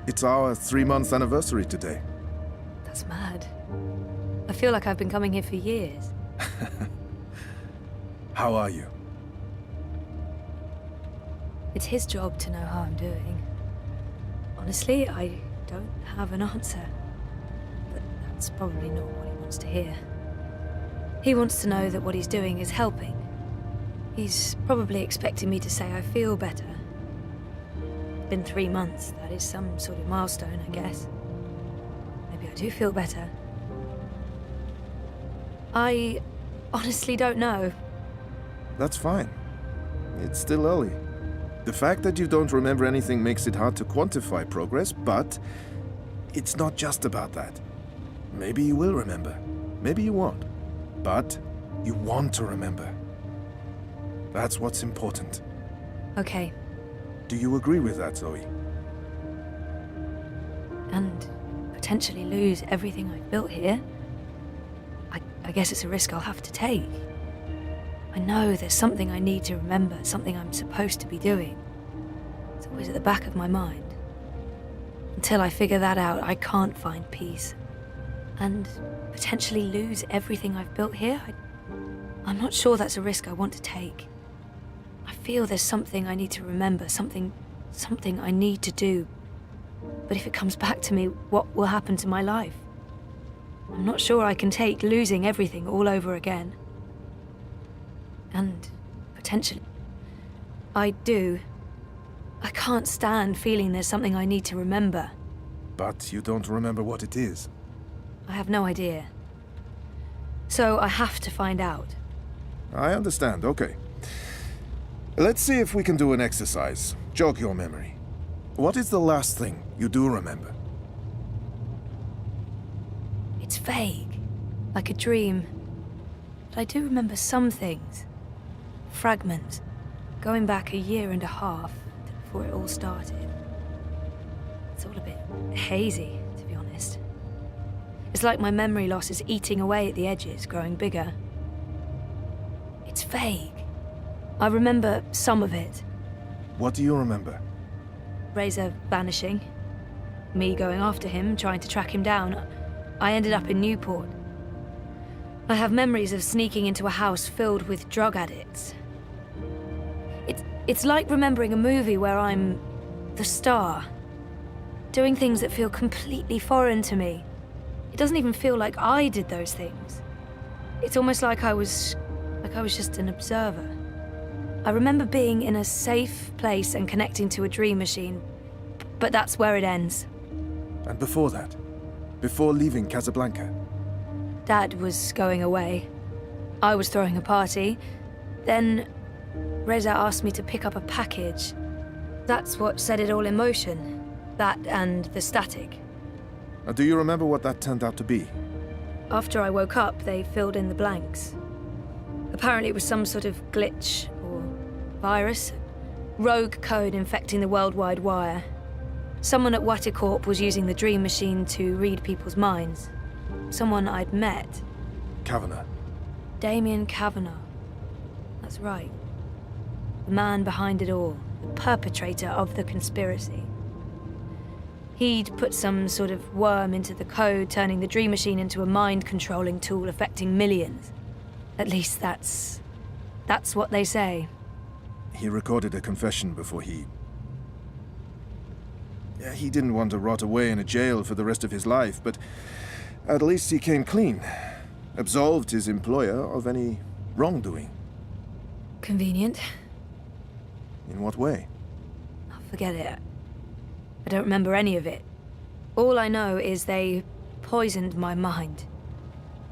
It's our 3-month anniversary today. That's mad. I feel like I've been coming here for years. How are you? It's his job to know how I'm doing. Honestly, I don't have an answer. But that's probably not what he wants to hear. He wants to know that what he's doing is helping. He's probably expecting me to say I feel better. It's been 3 months. That is some sort of milestone, I guess. Maybe I do feel better. I honestly don't know. That's fine. It's still early. The fact that you don't remember anything makes it hard to quantify progress, but it's not just about that. Maybe you will remember. Maybe you won't. But you want to remember. That's what's important. Okay. Do you agree with that, Zoe? And potentially lose everything I've built here? I guess it's a risk I'll have to take. I know there's something I need to remember, something I'm supposed to be doing. It's always at the back of my mind. Until I figure that out, I can't find peace. And potentially lose everything I've built here? I'm not sure that's a risk I want to take. I feel there's something I need to remember, something I need to do. But if it comes back to me, what will happen to my life? I'm not sure I can take losing everything all over again. And potentially, I do. I can't stand feeling there's something I need to remember. But you don't remember what it is. I have no idea. So I have to find out. I understand, okay. Let's see if we can do an exercise. Jog your memory. What is the last thing you do remember? It's vague, like a dream. But I do remember some things. Fragments, going back 1.5 years before it all started. It's all a bit hazy, to be honest. It's like my memory loss is eating away at the edges, growing bigger. It's vague. I remember some of it. What do you remember? Razor vanishing. Me going after him, trying to track him down. I ended up in Newport. I have memories of sneaking into a house filled with drug addicts. It's like remembering a movie where I'm the star, doing things that feel completely foreign to me. It doesn't even feel like I did those things. It's almost like I was just an observer. I remember being in a safe place and connecting to a dream machine, but that's where it ends. And before that? Before leaving Casablanca? Dad was going away. I was throwing a party. Then Reza asked me to pick up a package. That's what set it all in motion. That and the static. Do you remember what that turned out to be? After I woke up, they filled in the blanks. Apparently it was some sort of glitch or virus. Rogue code infecting the worldwide wire. Someone at Waticorp was using the dream machine to read people's minds. Someone I'd met. Kavanagh. Damien Kavanagh. That's right. The man behind it all. The perpetrator of the conspiracy. He'd put some sort of worm into the code, turning the dream machine into a mind-controlling tool affecting millions. At least that's what they say. He recorded a confession before he... He didn't want to rot away in a jail for the rest of his life, but at least he came clean. Absolved his employer of any wrongdoing. Convenient. In what way? Oh, forget it. I don't remember any of it. All I know is they poisoned my mind.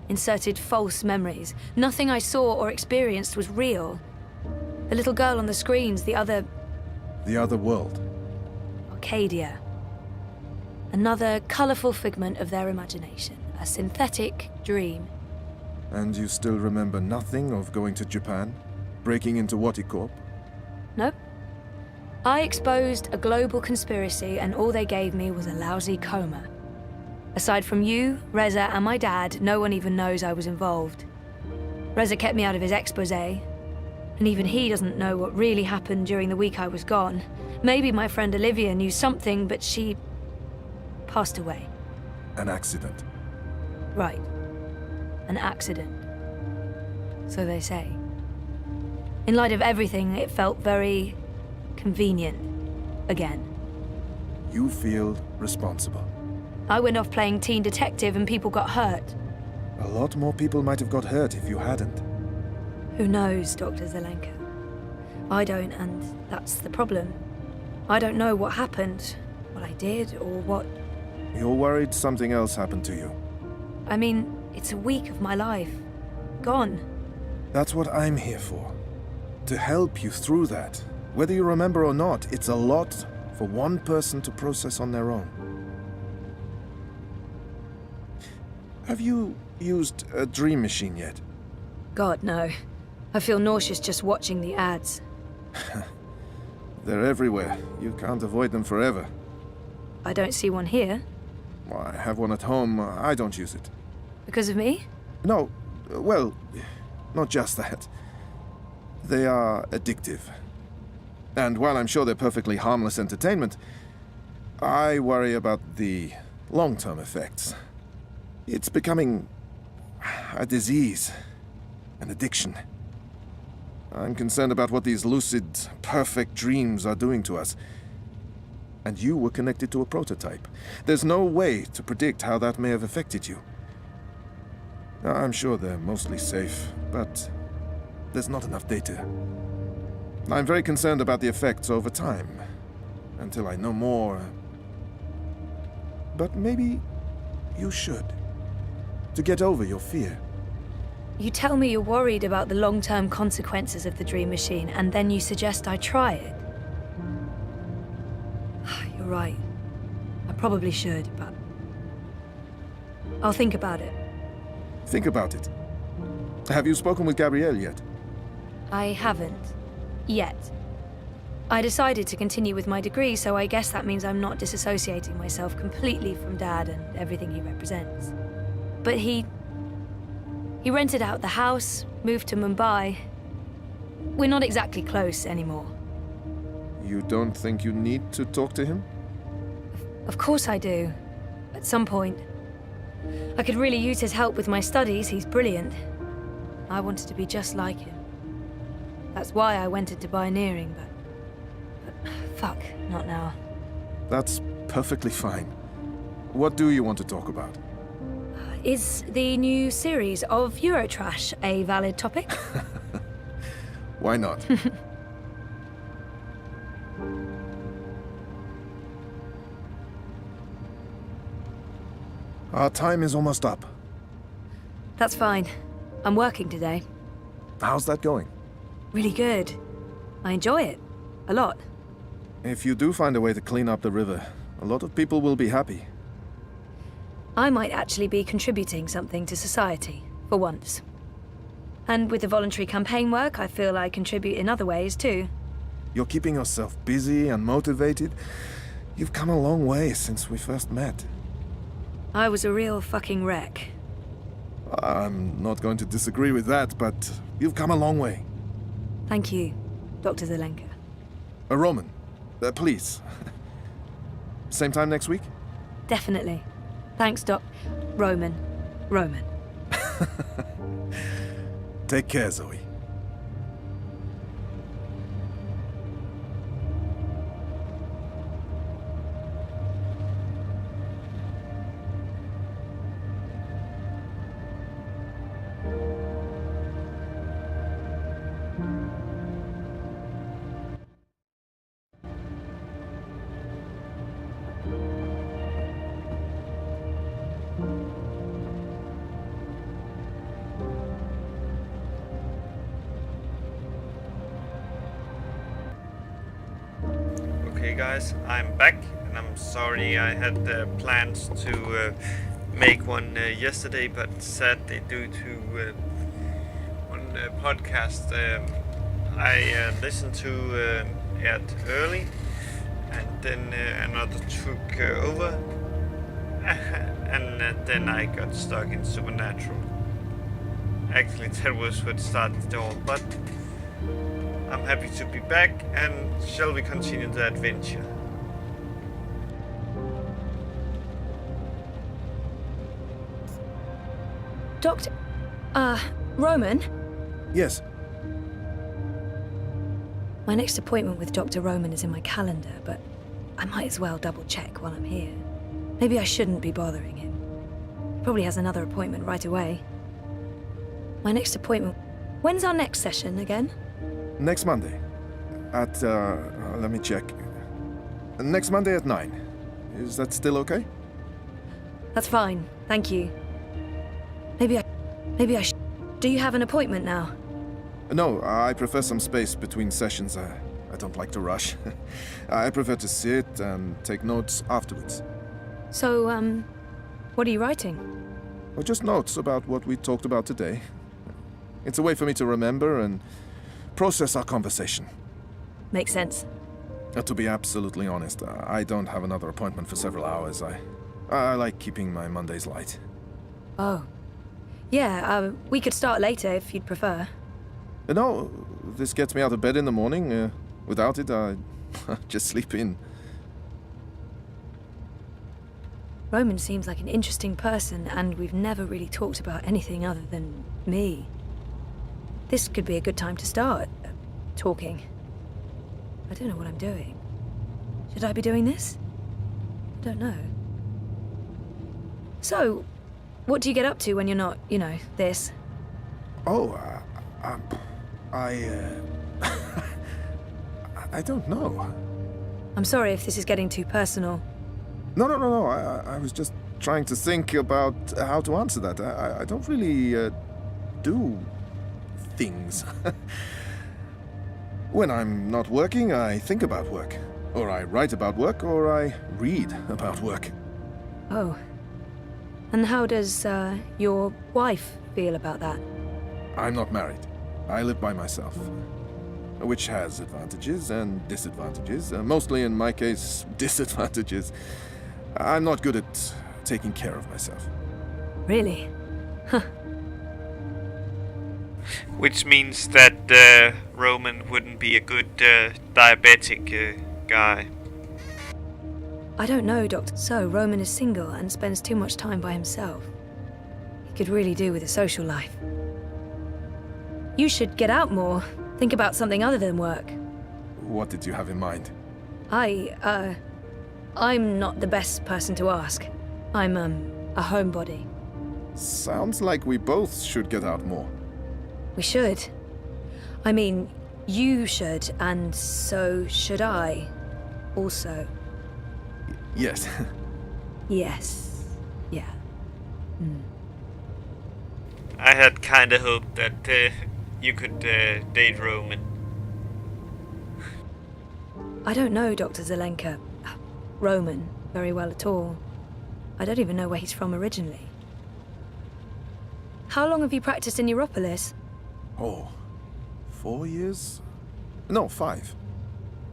Inserted false memories. Nothing I saw or experienced was real. The little girl on the screens, the other... The other world. Arcadia. Another colorful figment of their imagination. A synthetic dream. And you still remember nothing of going to Japan? Breaking into Waticorp? Nope. I exposed a global conspiracy and all they gave me was a lousy coma. Aside from you, Reza, and my dad, no one even knows I was involved. Reza kept me out of his exposé, and even he doesn't know what really happened during the week I was gone. Maybe my friend Olivia knew something, but she passed away. An accident. Right. An accident. So they say. In light of everything, it felt very convenient. Again. You feel responsible. I went off playing teen detective and people got hurt. A lot more people might have got hurt if you hadn't. Who knows, Dr. Zelenka? I don't, and that's the problem. I don't know what happened, what I did, or what... You're worried something else happened to you. I mean, it's a week of my life. Gone. That's what I'm here for. To help you through that. Whether you remember or not, it's a lot for one person to process on their own. Have you used a dream machine yet? God, no. I feel nauseous just watching the ads. They're everywhere. You can't avoid them forever. I don't see one here. Well, I have one at home. I don't use it. Because of me? No, well, not just that. They are addictive. And while I'm sure they're perfectly harmless entertainment, I worry about the long-term effects. It's becoming a disease, an addiction. I'm concerned about what these lucid, perfect dreams are doing to us. And you were connected to a prototype. There's no way to predict how that may have affected you. I'm sure they're mostly safe, but there's not enough data. I'm very concerned about the effects over time, until I know more. But maybe you should, to get over your fear. You tell me you're worried about the long-term consequences of the dream machine, and then you suggest I try it. You're right. I probably should, but... I'll think about it. Think about it. Have you spoken with Gabrielle yet? I haven't. Yet. I decided to continue with my degree, so I guess that means I'm not disassociating myself completely from Dad and everything he represents. But he rented out the house, moved to Mumbai. We're not exactly close anymore. You don't think you need to talk to him? Of course I do. At some point. I could really use his help with my studies. He's brilliant. I wanted to be just like him. That's why I went into pioneering, but fuck, not now. That's perfectly fine. What do you want to talk about? Is the new series of Eurotrash a valid topic? Why not? Our time is almost up. That's fine. I'm working today. How's that going? Really good. I enjoy it. A lot. If you do find a way to clean up the river, a lot of people will be happy. I might actually be contributing something to society, for once. And with the voluntary campaign work, I feel I contribute in other ways, too. You're keeping yourself busy and motivated. You've come a long way since we first met. I was a real fucking wreck. I'm not going to disagree with that, but you've come a long way. Thank you, Dr. Zelenka. Roman, please. Same time next week? Definitely. Thanks, Doc. Roman. Take care, Zoe. Okay guys, I'm back and I'm sorry I had plans to make one yesterday, but sadly due to one podcast I listened to it early and then another took over and then I got stuck in Supernatural. Actually that was what started it all, but I'm happy to be back, and shall we continue the adventure? Doctor... Roman? Yes. My next appointment with Dr. Roman is in my calendar, but I might as well double-check while I'm here. Maybe I shouldn't be bothering him. He probably has another appointment right away. My next appointment... When's our next session again? Next Monday. At, let me check. Next Monday at 9. Is that still okay? That's fine, thank you. Maybe I should... Do you have an appointment now? No, I prefer some space between sessions. I don't like to rush. I prefer to sit and take notes afterwards. So, what are you writing? Or just notes about what we talked about today. It's a way for me to remember and process our conversation. Makes sense. To be absolutely honest, I don't have another appointment for several hours. I like keeping my Mondays light. Oh. Yeah, we could start later if you'd prefer. No, this gets me out of bed in the morning. Without it, I just sleep in. Roman seems like an interesting person, and we've never really talked about anything other than me. This could be a good time to start talking. I don't know what I'm doing. Should I be doing this? I don't know. So, what do you get up to when you're not, this? Oh, I don't know. I'm sorry if this is getting too personal. No. I was just trying to think about how to answer that. I don't really do things. When I'm not working, I think about work. Or I write about work, or I read about work. Oh. And how does, your wife feel about that? I'm not married. I live by myself. Which has advantages and disadvantages. Mostly, in my case, disadvantages. I'm not good at taking care of myself. Really? Huh. Which means that Roman wouldn't be a good diabetic guy. I don't know, Doctor. So, Roman is single and spends too much time by himself. He could really do with a social life. You should get out more. Think about something other than work. What did you have in mind? I'm not the best person to ask. I'm, a homebody. Sounds like we both should get out more. We should. I mean, you should, and so should I. Also. Yes. Yes. Yeah. I had kinda hoped that you could date Roman. I don't know Dr. Zelenka, Roman, very well at all. I don't even know where he's from originally. How long have you practiced in Europolis? Oh, 4 years? No, 5.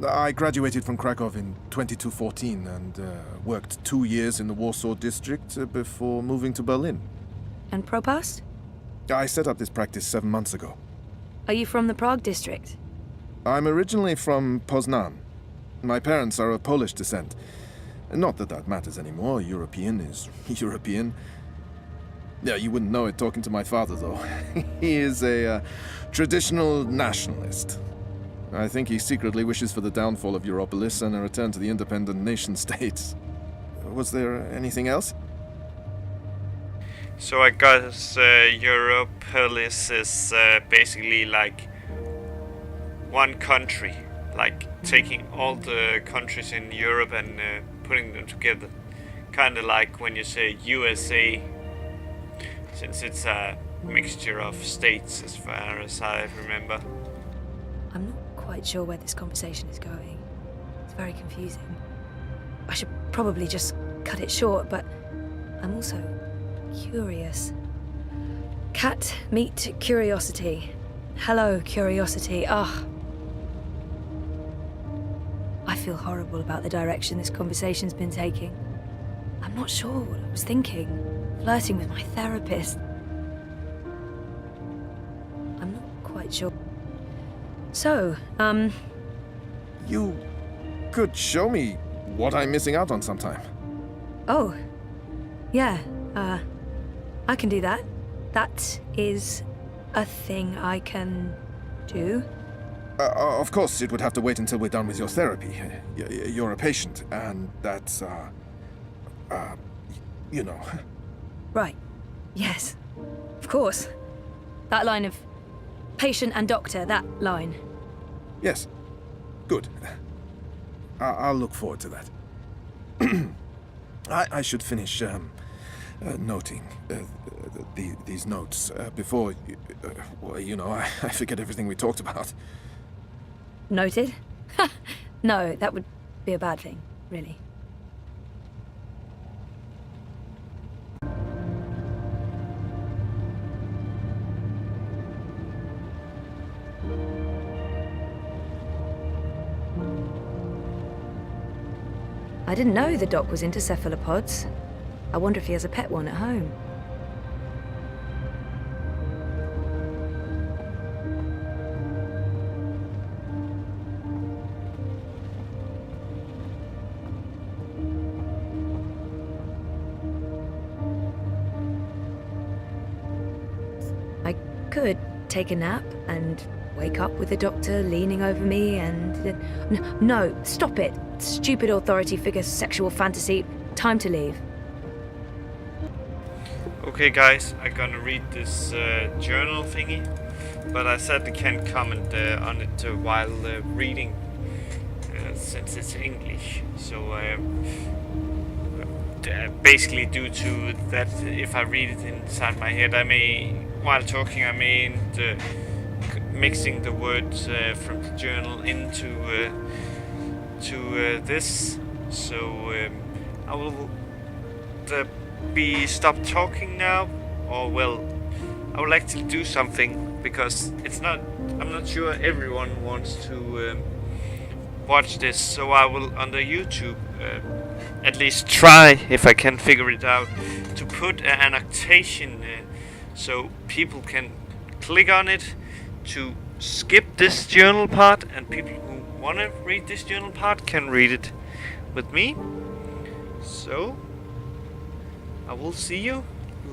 I graduated from Krakow in 2214 and worked 2 years in the Warsaw district before moving to Berlin. And Propast? I set up this practice 7 months ago. Are you from the Prague district? I'm originally from Poznan. My parents are of Polish descent. Not that that matters anymore. European is European. Yeah, you wouldn't know it talking to my father, though. He is a traditional nationalist. I think he secretly wishes for the downfall of Europolis and a return to the independent nation-states. Was there anything else? So I guess Europolis is basically like one country, like taking all the countries in Europe and putting them together. Kind of like when you say USA, since it's a mixture of states as far as I remember. I'm not quite sure where this conversation is going. It's very confusing. I should probably just cut it short, but I'm also curious. Cat, meet curiosity. Hello, curiosity. Ah. I feel horrible about the direction this conversation's been taking. I'm not sure what I was thinking. Flirting with my therapist. I'm not quite sure. So, You could show me what I'm missing out on sometime. Oh. Yeah, I can do that. That is a thing I can do? Of course, it would have to wait until we're done with your therapy. You're a patient, and that's, you know. Right. Yes. Of course. That line of patient and doctor, that line. Yes. Good. I'll look forward to that. I should finish noting these notes before, well, you know, I forget everything we talked about. Noted? No, that would be a bad thing, really. I didn't know the doc was into cephalopods. I wonder if he has a pet one at home. I could take a nap and wake up with the doctor leaning over me and... No, stop it. Stupid authority figure sexual fantasy. Time to leave. Okay guys, I'm gonna read this journal thingy, but I sadly can't comment on it while reading, since it's English. So basically due to that, if I read it inside my head, I may, while talking, I may end mixing the words from the journal into this. So I will stop talking now, or well, I would like to do something, because I'm not sure everyone wants to watch this, so I will on the YouTube at least try, if I can figure it out, to put an annotation so people can click on it to skip this journal part, and people who want to read this journal part can read it with me. So I will see you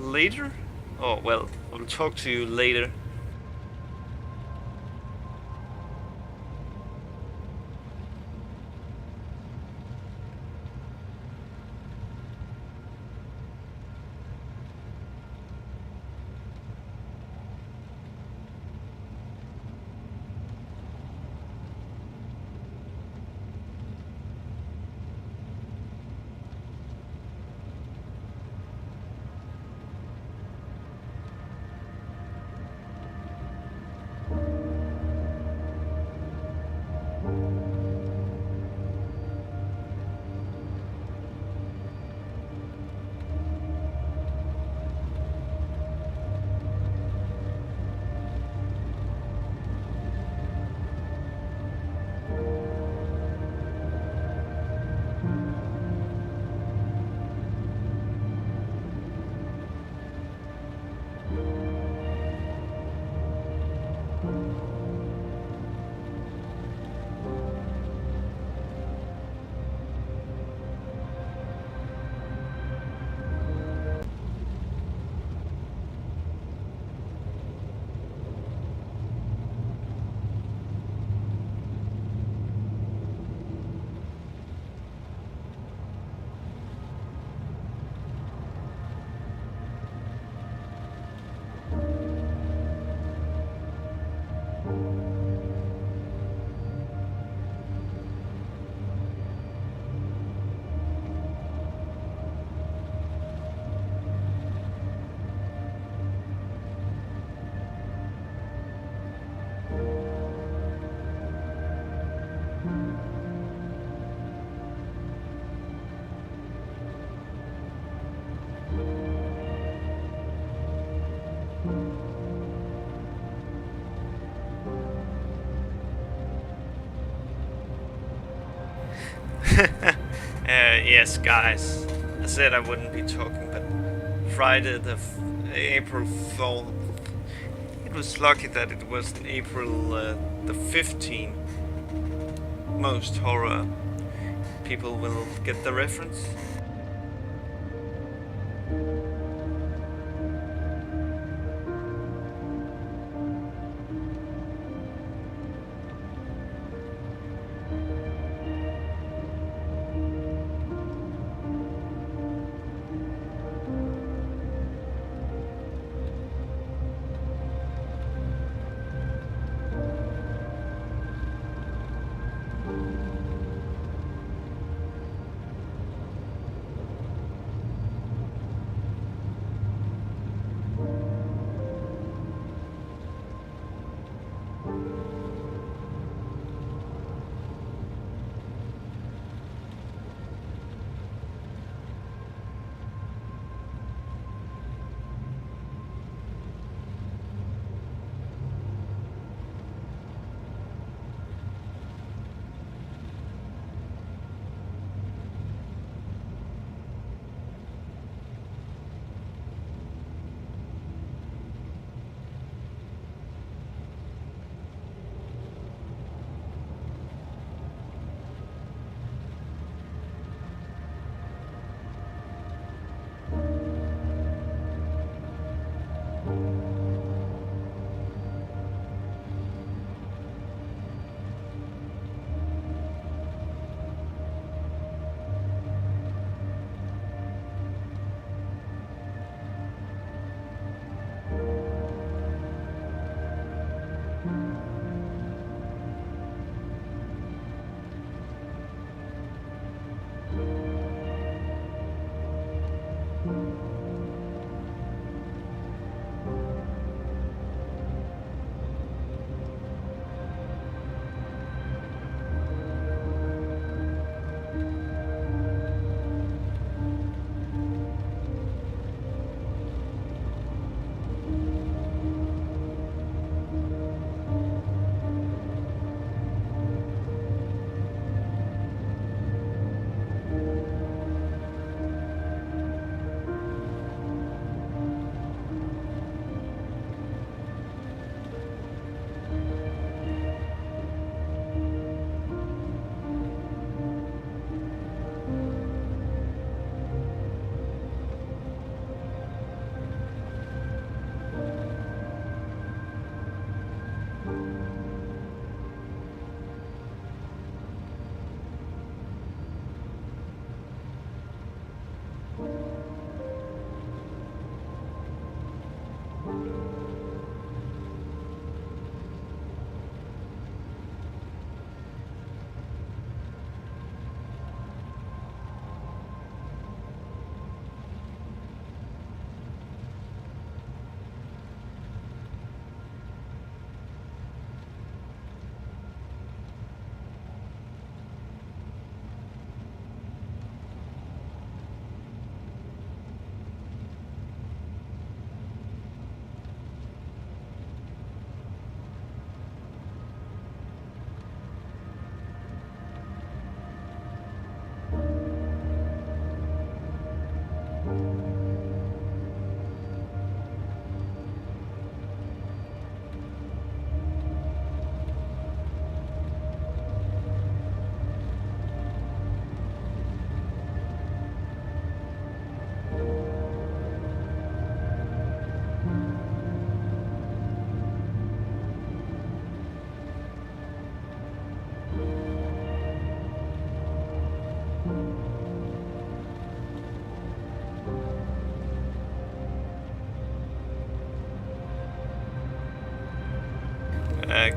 later. Oh, well, I will talk to you later. Yes, guys, I said I wouldn't be talking, but Friday the April 4th, it was lucky that it was April the 15th. Most horror people will get the reference.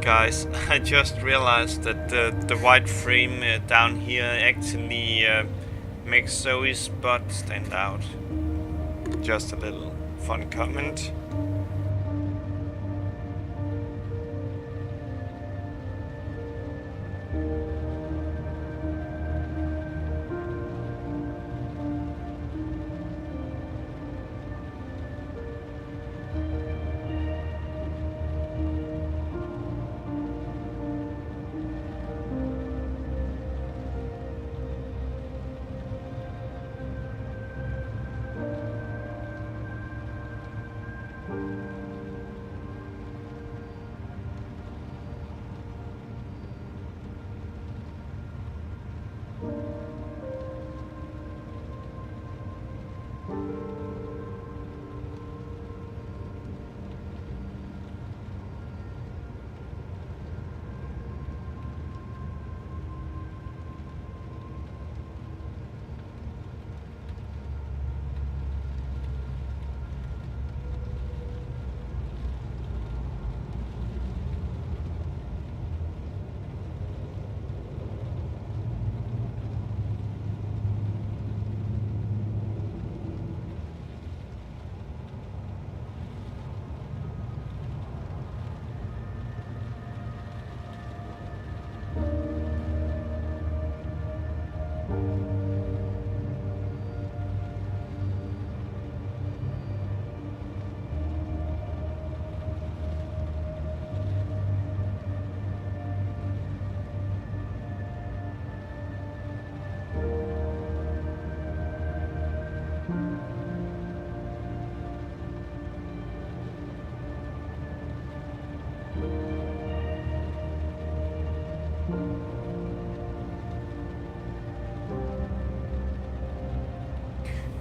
Guys, I just realized that the white frame down here actually makes Zoe's spot stand out. Just a little fun comment.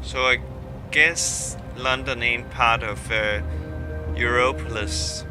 So I guess London ain't part of Europolis.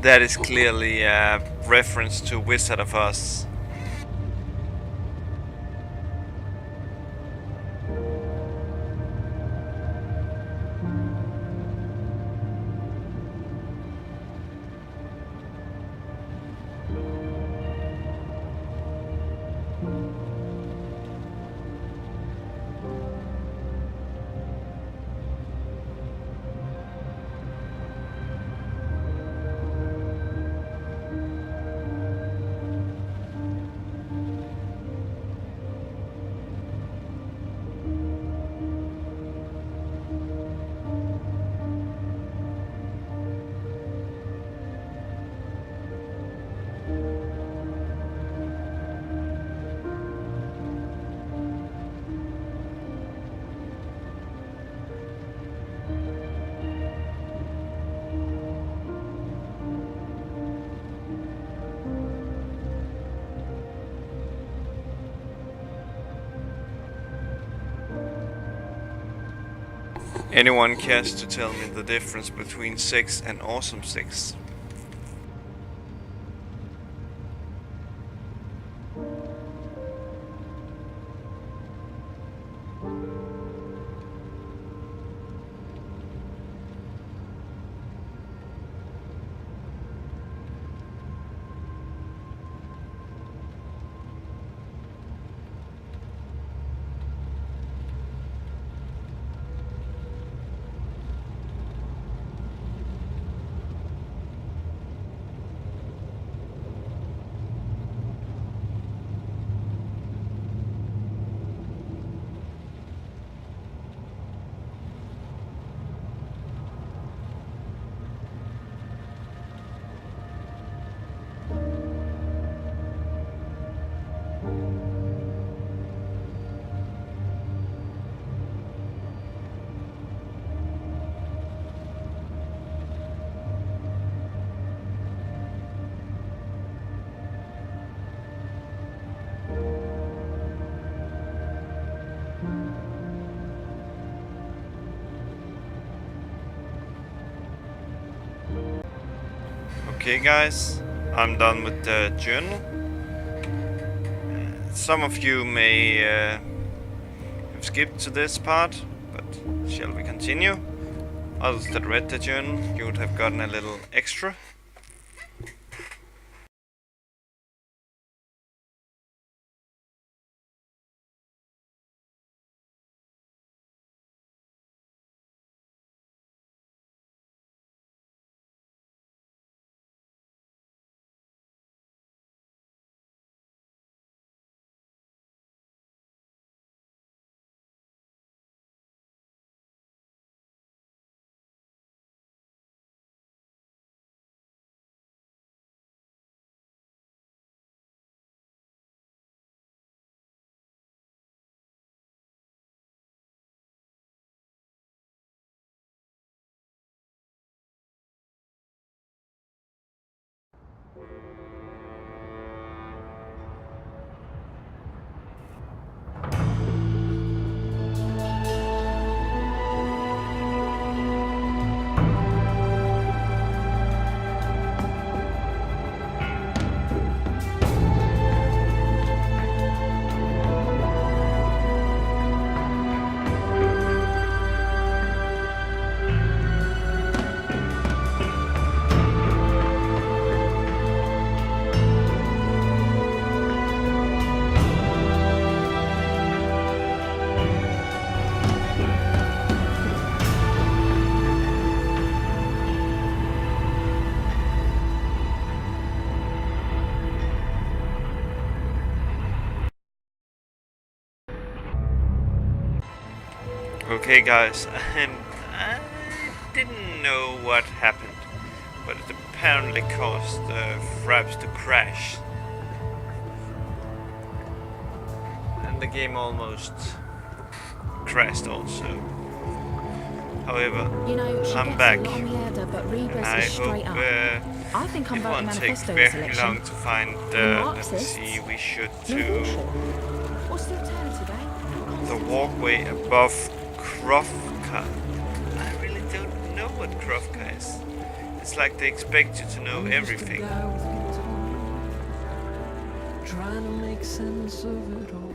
That is clearly a reference to Wizard of Oz. Anyone cares to tell me the difference between 6 and Awesome 6? Okay guys, I'm done with the journal. Some of you may have skipped to this part, but shall we continue? Others that read the journal, you would have gotten a little extra. Okay guys, and I didn't know what happened, but it apparently caused the fraps to crash. And the game almost crashed also. However, You know, she I'm gets back. a long ladder, but Rebus I is straight hope up. I think I'm it voting won't take manifesto very selection. long to find let's see, we should No do bullshit. What's the alternative, eh? the walkway above Krovka. I really don't know what Krovka is. It's like they expect you to know everything. Trying to make sense of it all.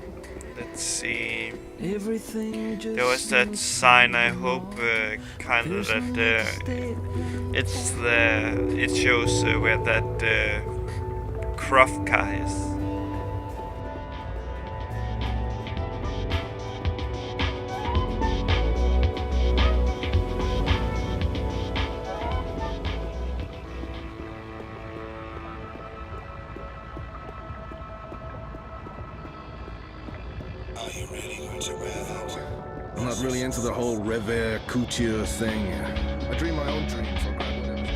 Let's see. Everything just There was that sign. I hope kind of that it shows where that Croft car is. I'm not really into the whole revers couture thing. I dream my own dreams. I'll grab whatever's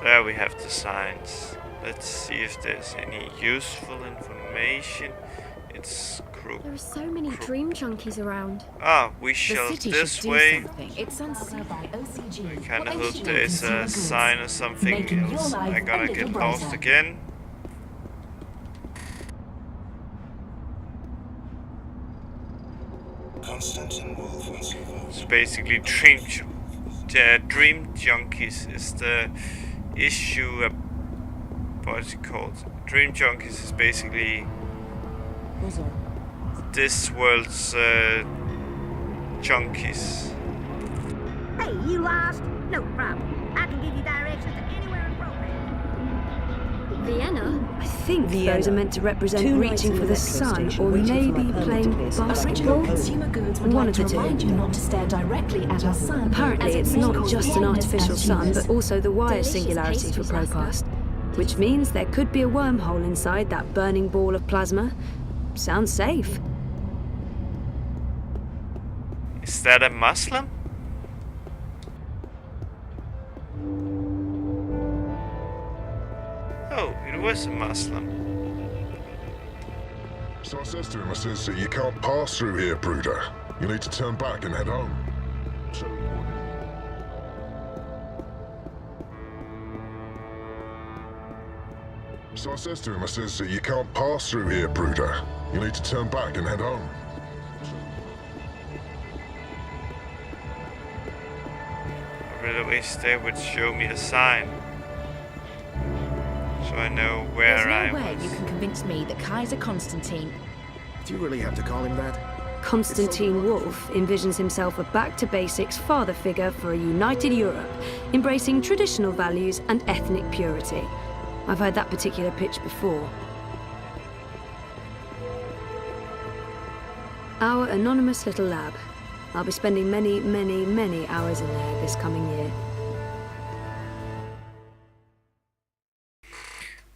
There we have the signs. Let's see if there's any useful information. It's crook. There are so many dream junkies around. Ah, we The shall city this should do way. something. It's unsafe. I kinda hope there's a sign or something else. I gotta get lost again. It's basically Dream Junkies is the issue. What's it called? Dream Junkies is basically this world's junkies. Hey, you lost? No problem. I can give you directions to anywhere in program. Vienna? I think Vienna. those are meant to represent 2 nights reaching in for the the metro sun, station or waiting for maybe my permit playing to be established. basketball. Consumer goods would One like of to the two. remind you not to stare directly at our sun. Apparently, as it it's may not cause just an blindness artificial as sun, humans. but also the wire Delicious singularity for pastries, Propast, which means there could be a wormhole inside that burning ball of plasma. Sounds safe. Is that a Muslim? Oh, it was a Muslim. So I says to him, I says, you can't pass through here, Bruder. You need to turn back and head home. So I says to him, I says, you can't pass through here, Bruder. You need to turn back and head home. I really wish they would show me a sign, so I know where There's I no way was. you can convince me that Kaiser Constantine. Do you really have to call him that? Constantine Wolff envisions himself a back-to-basics father figure for a united Europe, embracing traditional values and ethnic purity. I've heard that particular pitch before. Our anonymous little lab. I'll be spending many, many, many hours in there this coming year.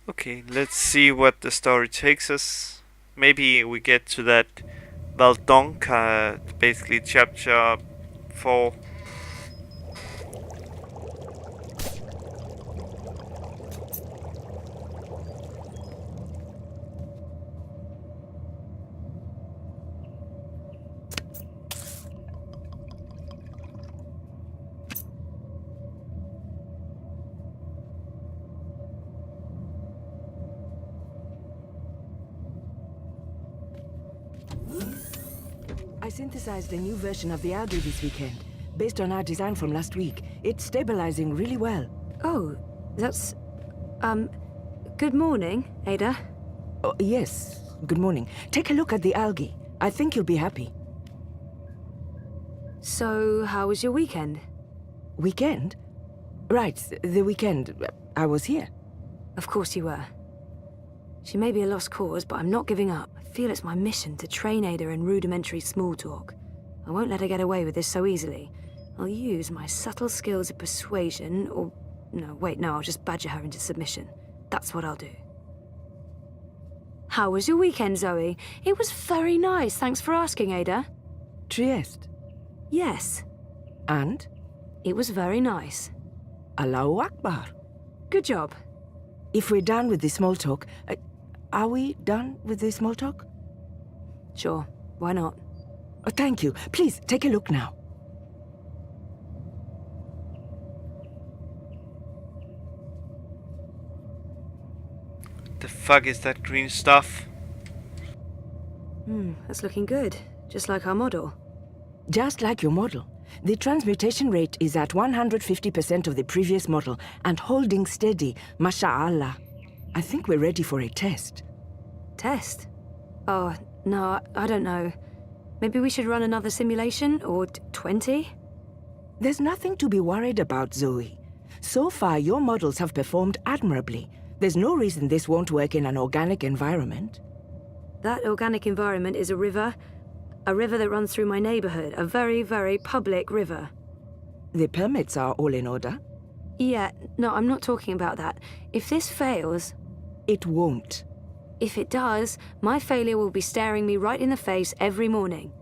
Okay, let's see what the story takes us. Maybe we get to that Valdonka, basically chapter 4. I synthesized a new version of the algae this weekend, based on our design from last week. It's stabilizing really well. Oh, that's... Good morning, Ada. Oh, yes, good morning. Take a look at the algae. I think you'll be happy. So, how was your weekend? Weekend? Right, the weekend. I was here. Of course you were. She may be a lost cause, but I'm not giving up. I feel it's my mission to train Ada in rudimentary small talk. I won't let her get away with this so easily. I'll use my subtle skills of persuasion, or... No, wait, no, I'll just badger her into submission. That's what I'll do. How was your weekend, Zoe? It was very nice, thanks for asking, Ada. Trieste. Yes, And? it was very nice. Allahu Akbar. Good job. If we're done with the small talk... are we done with the small talk? Sure, why not? Oh, thank you. Please, take a look now. The fuck is that green stuff? That's looking good. Just like our model. Just like your model. The transmutation rate is at 150% of the previous model and holding steady, masha'Allah. I think we're ready for a test. Test? Oh, no, I don't know. Maybe we should run another simulation, or 20? There's nothing to be worried about, Zoe. So far, your models have performed admirably. There's no reason this won't work in an organic environment. That organic environment is a river that runs through my neighborhood, a very, very public river. The permits are all in order. Yeah, no, I'm not talking about that. If this fails... It won't. If it does, my failure will be staring me right in the face every morning.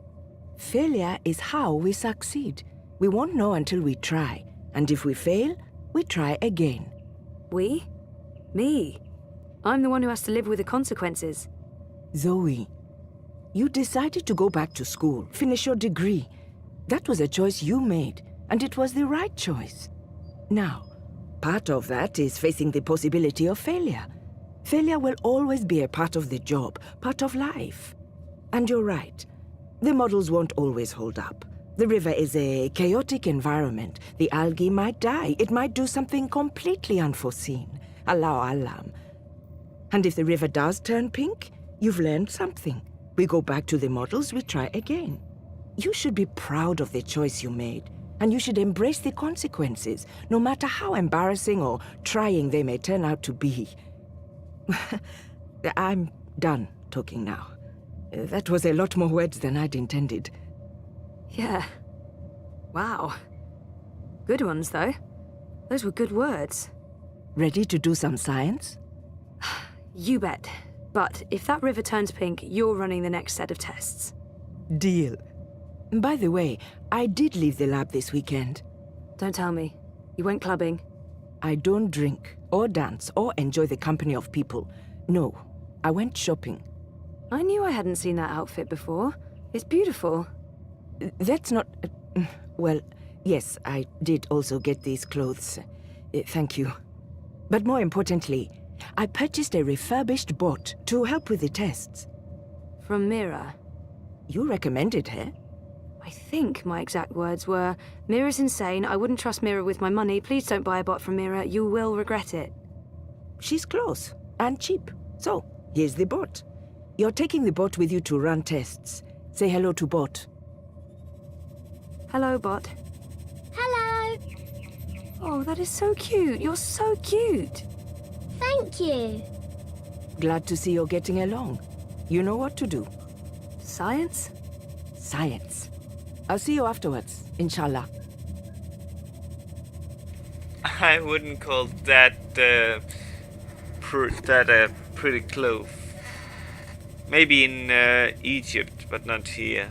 Failure is how we succeed. We won't know until we try. And if we fail, we try again. We? Me. I'm the one who has to live with the consequences. Zoe, you decided to go back to school, finish your degree. That was a choice you made, and it was the right choice. Now, part of that is facing the possibility of failure. Failure will always be a part of the job, part of life. And you're right. The models won't always hold up. The river is a chaotic environment. The algae might die. It might do something completely unforeseen. Allahu Alam. And if the river does turn pink, you've learned something. We go back to the models, we try again. You should be proud of the choice you made. And you should embrace the consequences, no matter how embarrassing or trying they may turn out to be. I'm done talking now. That was a lot more words than I'd intended. Yeah. Wow. Good ones, though. Those were good words. Ready to do some science? You bet. But if that river turns pink, you're running the next set of tests. Deal. By the way, I did leave the lab this weekend. Don't tell me. You went clubbing? I don't drink, or dance, or enjoy the company of people. No, I went shopping. I knew I hadn't seen that outfit before. It's beautiful. That's not... well, yes, I did also get these clothes. Thank you. But more importantly, I purchased a refurbished bot to help with the tests. From Mira. You recommended her? I think my exact words were, Mira's insane, I wouldn't trust Mira with my money, please don't buy a bot from Mira, you will regret it. She's close and cheap. So, here's the bot. You're taking the bot with you to run tests. Say hello to bot. Hello, bot. Hello! Oh, that is so cute. You're so cute. Thank you. Glad to see you're getting along. You know what to do. Science? Science. I'll see you afterwards, inshallah. I wouldn't call that pretty clove. Maybe in Egypt, but not here.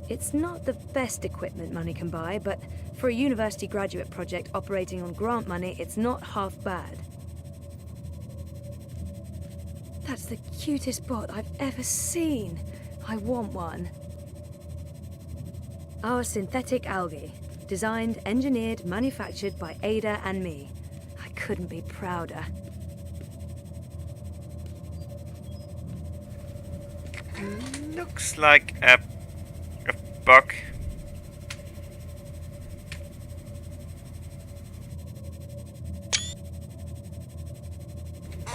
It's not the best equipment money can buy, but for a university graduate project operating on grant money, it's not half bad. That's the cutest bot I've ever seen. I want one. Our synthetic algae. Designed, engineered, manufactured by Ada and me. I couldn't be prouder. Looks like a bug.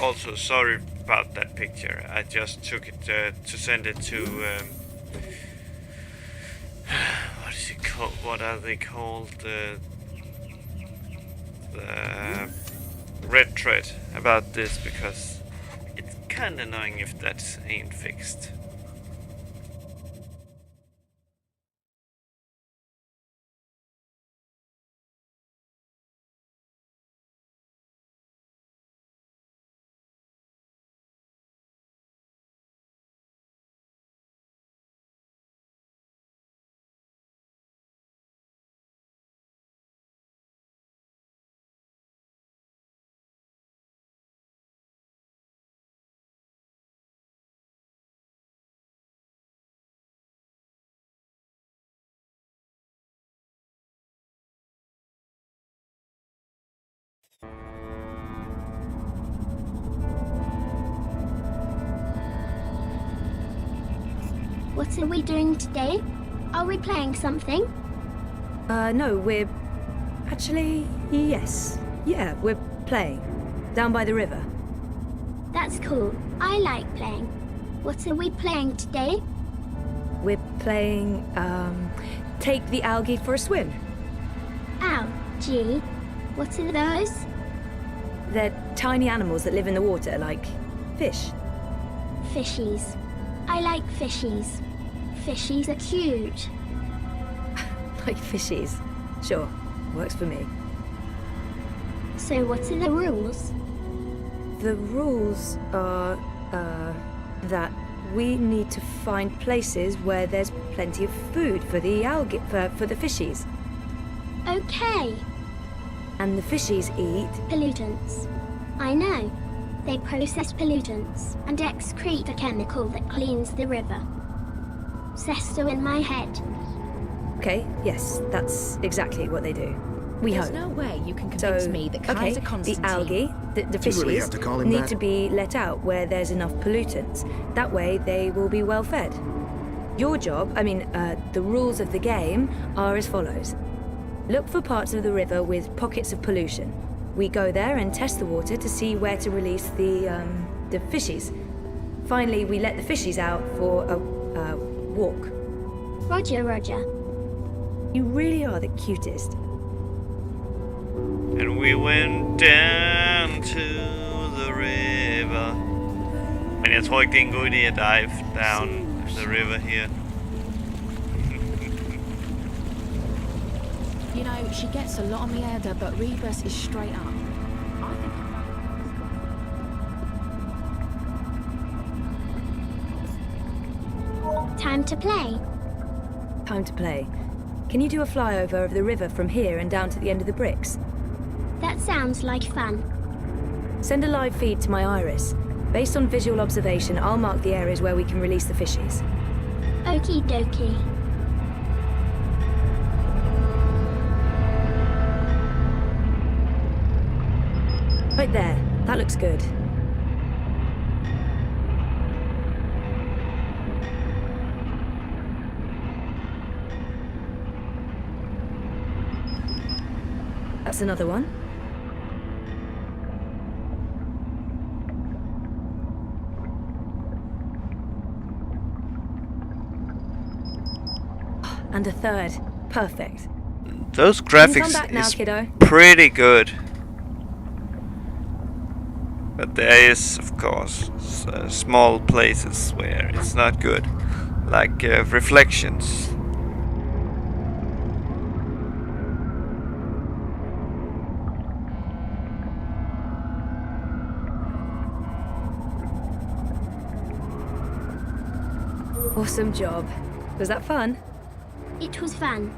Also, sorry about that picture. I just took it to send it to what is it called? What are they called? The red thread about this, because it's kind of annoying if that ain't fixed. What are we doing today? Are we playing something? No, we're... Actually, yes. Yeah, we're playing. Down by the river. That's cool. I like playing. What are we playing today? We're playing, take the algae for a swim. Ow, gee. What are those? They're tiny animals that live in the water, like fish. Fishies. I like fishies. Fishies are cute. Like fishies. Sure, works for me. So what are the rules? The rules are, that we need to find places where there's plenty of food for the algae, for the fishies. Okay. And the fishies eat... Pollutants. I know. They process pollutants and excrete a chemical that cleans the river. Sesto in my head. Okay, yes, that's exactly what they do. We There's hope. no way you can convince me that Kaiser Constantine... the algae, the Do you really fishies, have to call him need that? to be let out where there's enough pollutants. That way they will be well fed. Your job, the rules of the game are as follows. Look for parts of the river with pockets of pollution. We go there and test the water to see where to release the fishies. Finally, we let the fishies out for a walk. Roger, Roger. You really are the cutest. And we went down to the river. Men jeg tror ikke, det er en god idé at dive down the river here. You know, she gets a lot on the header, but Rebus is straight up. I think Time to play. Time to play. Can you do a flyover of the river from here and down to the end of the bricks? That sounds like fun. Send a live feed to my iris. Based on visual observation, I'll mark the areas where we can release the fishies. Okie dokie. Right there. That looks good. That's another one. And a third. Perfect. Those You can come graphics back now, is kiddo. pretty good. But there is, of course, small places where it's not good. Like reflections. Awesome job. Was that fun? It was fun.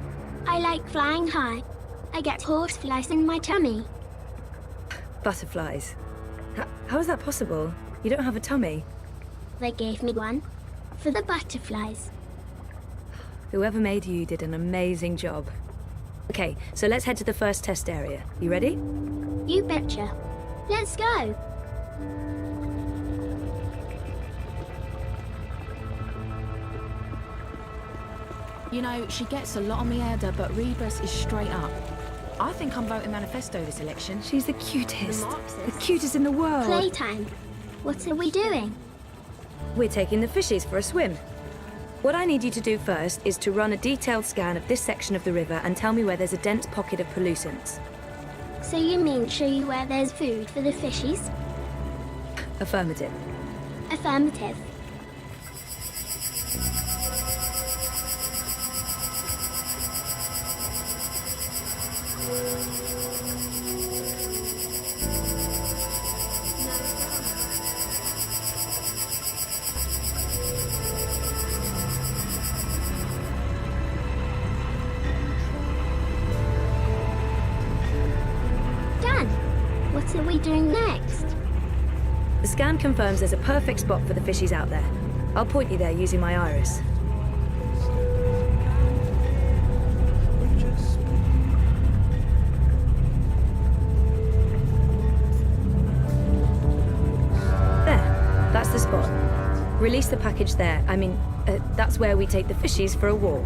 I like flying high. I get horseflies in my tummy. Butterflies. How is that possible? You don't have a tummy. They gave me one. For the butterflies. Whoever made you did an amazing job. Okay, so let's head to the first test area. You ready? You betcha. Let's go. You know, she gets a lot on the header, but Rebus is straight up. I think I'm voting Manifesto this election. She's the cutest. The Marxist. The cutest in the world. Playtime. What are we doing? We're taking the fishies for a swim. What I need you to do first is to run a detailed scan of this section of the river and tell me where there's a dense pocket of pollutants. So you mean show you where there's food for the fishies? Affirmative. Affirmative. Done. What are we doing next? The scan confirms there's a perfect spot for the fishies out there. I'll point you there using my iris. Release the package there. I mean, that's where we take the fishies for a walk.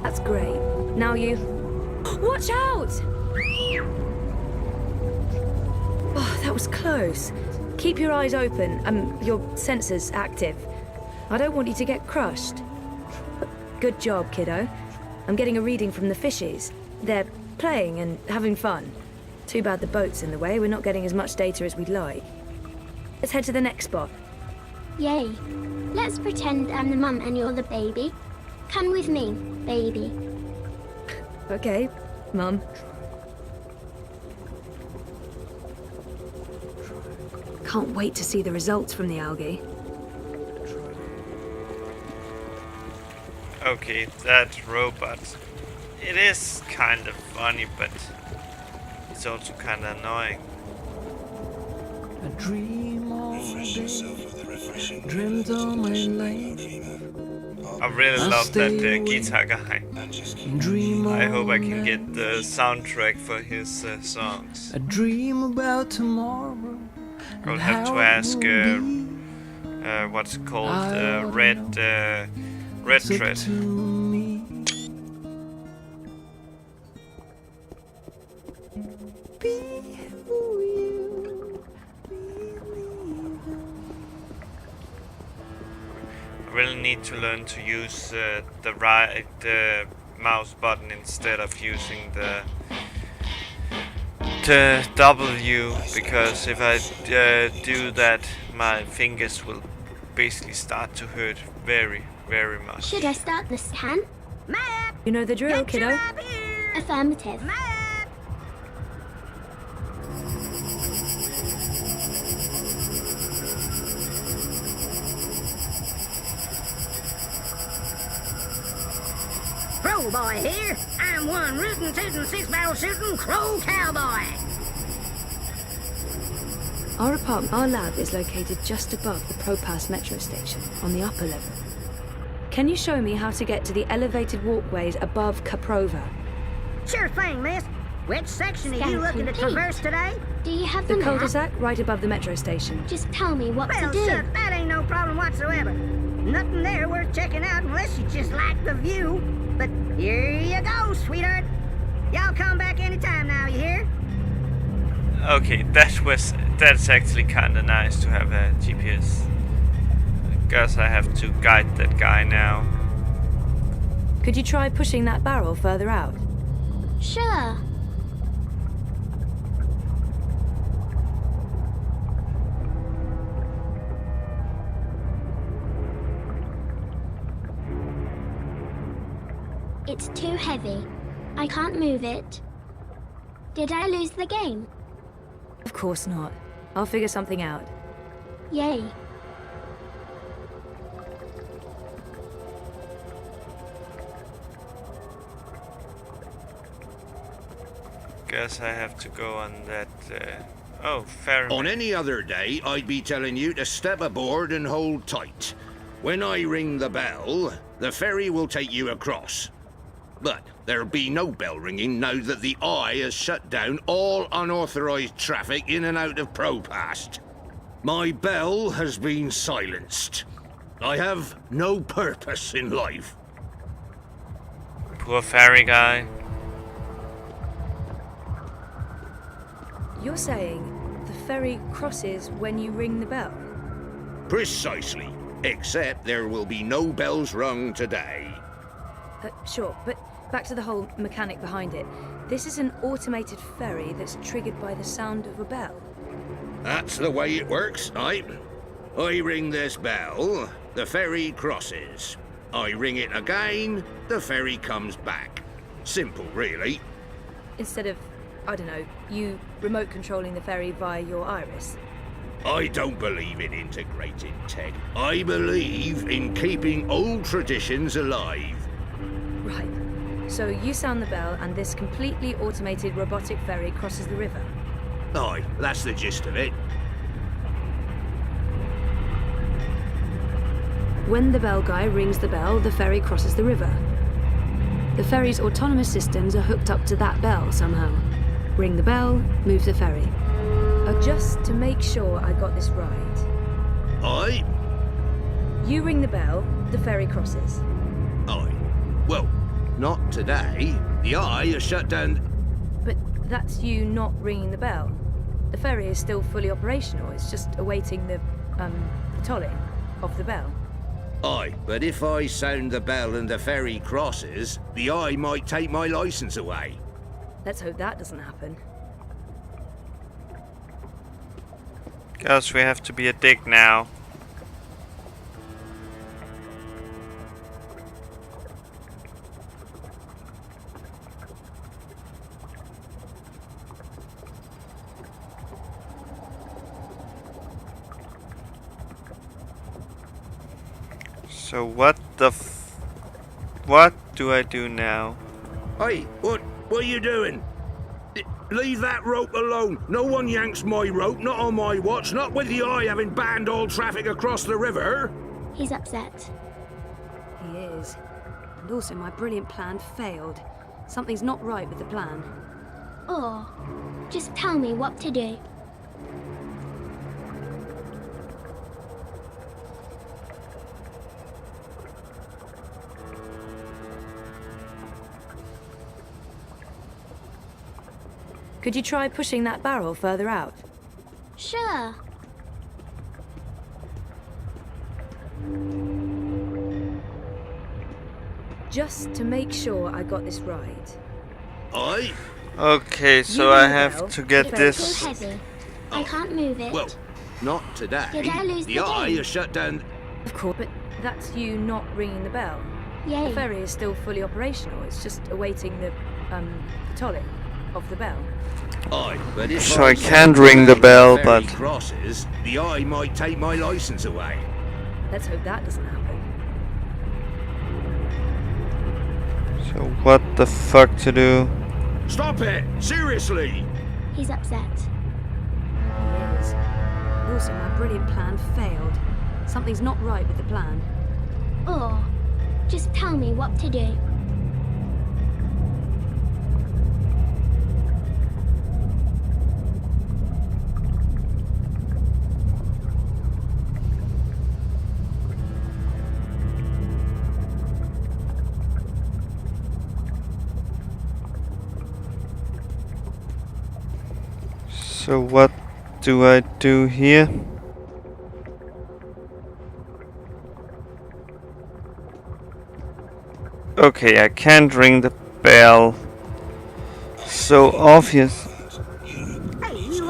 That's great. Now you... Watch out! Oh, that was close. Keep your eyes open, your sensors active. I don't want you to get crushed. Good job, kiddo. I'm getting a reading from the fishies. They're playing and having fun. Too bad the boat's in the way. We're not getting as much data as we'd like. Let's head to the next spot. Yay. Let's pretend I'm the mum and you're the baby. Come with me, baby. Okay, Mum. Can't wait to see the results from the algae. Okay, that robot. It is kind of funny, but it's also kind of annoying. I dream all day, dreamed all my life. I really love that guitar guy. Dream I hope I all can night. get the soundtrack for his songs. I dream about tomorrow. I'll and have to how it ask will be. what's it called I red It's up thread. to me. Be who you believe. I really need to learn to use the right mouse button instead of using the W, because if I do that, my fingers will basically start to hurt very, very much. Should I start the scan? Map! You know the drill, Get your kiddo. up here! Affirmative. Map! Crow boy here. I'm one rootin' tootin' six-barrel shootin' crow cowboy. Our lab is located just above the Propass metro station, on the upper level. Can you show me how to get to the elevated walkways above Caprova? Sure thing, miss. Which section are you looking to Skeleton traverse today? Do you have The the map? cul-de-sac right above the metro station. Just tell me what Well, to do. sir, that ain't no problem whatsoever. Nothing there worth checking out unless you just like the view. But here you go, sweetheart. Y'all come back anytime now, you hear? Okay, that's actually kind of nice to have a GPS. I guess I have to guide that guy now. Could you try pushing that barrel further out? Sure. It's too heavy. I can't move it. Did I lose the game? Of course not. I'll figure something out. Yay. Guess I have to go on that. Oh, fair On enough. any other day, I'd be telling you to step aboard and hold tight. When I ring the bell, the ferry will take you across. But there'll be no bell ringing now that the Eye has shut down all unauthorized traffic in and out of Propass. My bell has been silenced. I have no purpose in life. Poor ferry guy. You're saying the ferry crosses when you ring the bell? Precisely. Except there will be no bells rung today. Sure, but back to the whole mechanic behind it. This is an automated ferry that's triggered by the sound of a bell. That's the way it works, I ring this bell, the ferry crosses. I ring it again, the ferry comes back. Simple, really. Instead of, I don't know, you remote controlling the ferry via your iris. I don't believe in integrated tech. I believe in keeping old traditions alive. Right. So you sound the bell and this completely automated robotic ferry crosses the river. Aye, that's the gist of it. When the bell guy rings the bell, the ferry crosses the river. The ferry's autonomous systems are hooked up to that bell somehow. Ring the bell, move the ferry. Just to make sure I got this right. Aye? You ring the bell, the ferry crosses. Aye. Well, not today. The eye is shut down. But that's you not ringing the bell. The ferry is still fully operational. It's just awaiting the tolling of the bell. Aye, but if I sound the bell and the ferry crosses, the eye might take my license away. Let's hope that doesn't happen. Guys, we have to be a dick now. So what do I do now? Hey, what are you doing? Leave that rope alone. No one yanks my rope, not on my watch, not with the eye having banned all traffic across the river. He's upset. He is. And also my brilliant plan failed. Something's not right with the plan. Or just tell me what to do. Could you try pushing that barrel further out? Sure. Just to make sure I got this right. Aye? Okay, so You I know have well. to get It's this. too heavy. I can't move it. Well, not today. You're gonna lose The the eye game. is shut down. Of course, but that's you not ringing the bell. The Yay. ferry is still fully operational. It's just awaiting the tolling of the bell. Aye, but if So I sound can't ring the bell, ferry but crosses, the eye might take my license away. Let's hope that doesn't happen. so what the fuck to do? Stop it! Seriously! He's upset. He is. And also my brilliant plan failed. Something's not right with the plan. Or just tell me what to do. So what do I do here? Okay, I can't ring the bell. So obvious. Hey, you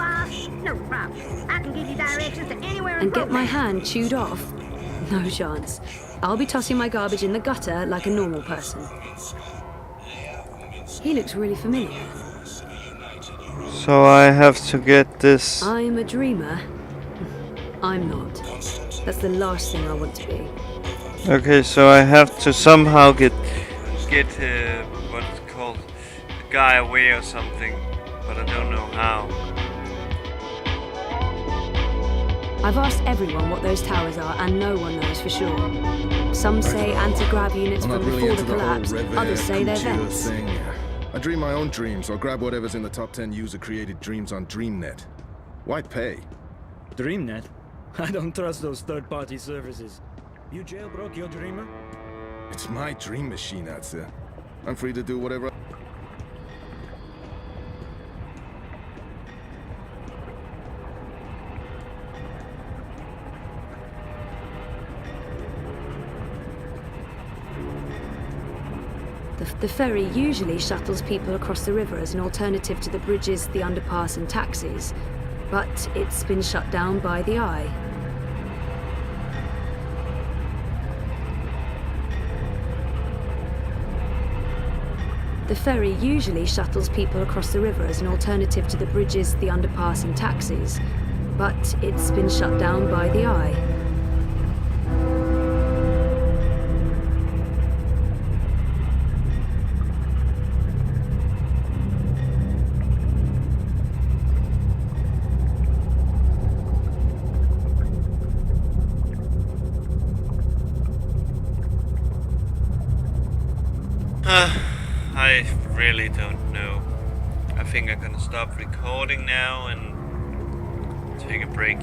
no problem. I can give you directions to anywhere in And get my Brooklyn. hand chewed off? No chance. I'll be tossing my garbage in the gutter like a normal person. He looks really familiar. So I have to get this. I'm a dreamer. I'm not. That's the last thing I want to be. Okay, so I have to somehow get what's it called, the guy away or something, but I don't know how. I've asked everyone what those towers are, and no one knows for sure. Some say anti-grav units I'm from not really before the into the whole collapse. Red Others say they're Coochie vents. thing. I dream my own dreams or grab whatever's in the top 10 user-created dreams on DreamNet. Why pay? DreamNet? I don't trust those third-party services. You jailbroke your dreamer? It's my dream machine, that's it. I'm free to do whatever. The ferry usually shuttles people across the river as an alternative to the bridges, the underpass and taxis. But it's been shut down by the Eye. The ferry usually shuttles people across the river as an alternative to the bridges, the underpass and taxis. But it's been shut down by the Eye. I really don't know. I think I'm gonna stop recording now and take a break.